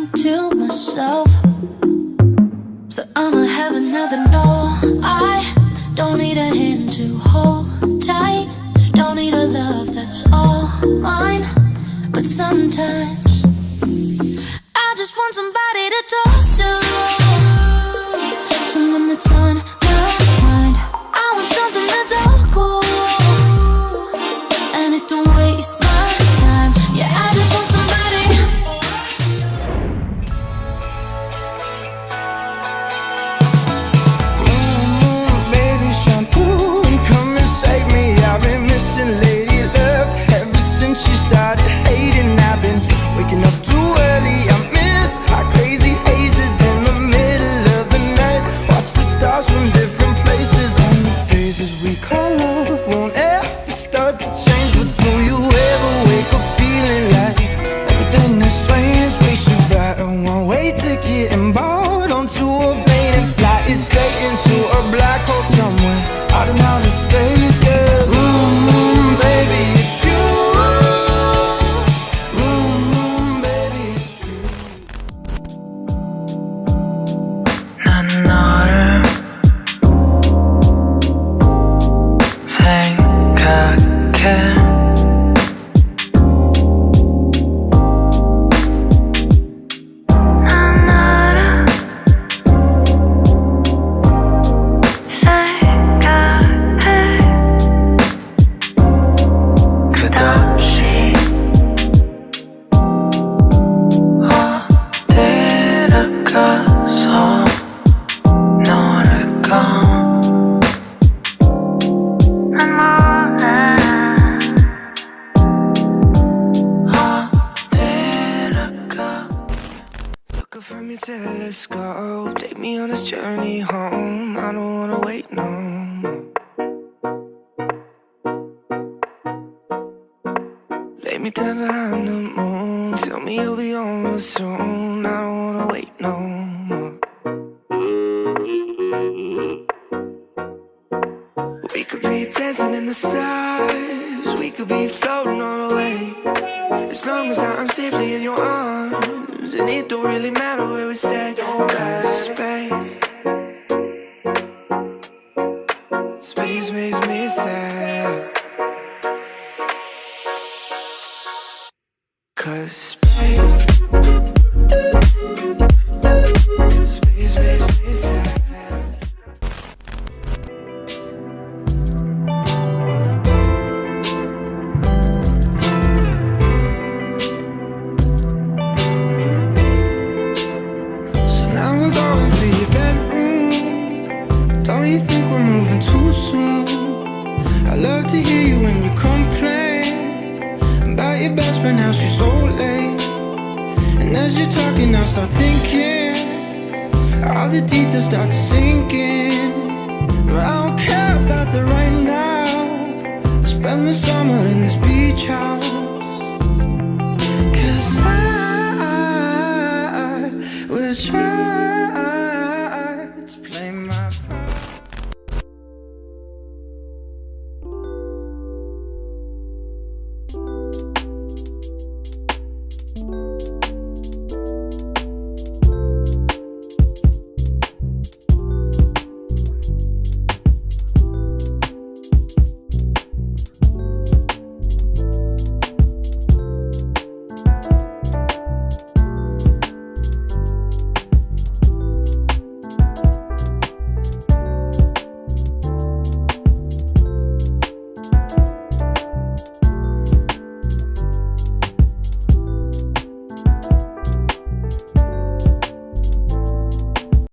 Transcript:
think to myself, so I'ma have another no. I don't need a hand to hold tight, don't need a love that's all mine. But sometimes I just want somebody to talk to, someone that's on my mind. I want something that's all cool, and it don't waste my time. Yeah, I just want somebody. Baby, shampoo and come and save me. I've been missing lady luck ever since she started hating. I've been waking up too early. I miss our crazy hazes in the middle of the night. Watch the stars from different places, and the phases we call love won't ever start to change. But do you ever wake up feeling like everything that's strange? We should buy a one-way ticket and board onto a plane and fly it straight into a black hole somewhere out in outer space, girl. Baby, it's you. Baby, it's true. 난 너를 생각해. From your telescope, take me on this journey home. I don't wanna wait no more. Lay me down behind the moon, tell me you'll be on real soon. I don't wanna wait no more. We could be dancing in the stars, we could be floating on away, as long as I'm safely in your arms. And it don't really matter where we stay, 'cause space makes me sad. 'Cause space makes me sad. Don't you think we're moving too soon? I love to hear you when you complain about your best friend, how she's so late. And as you're talking, I start thinking, all the details start to sink in. But I don't care about that right now. I'll spend the summer in this beach house, 'cause I will try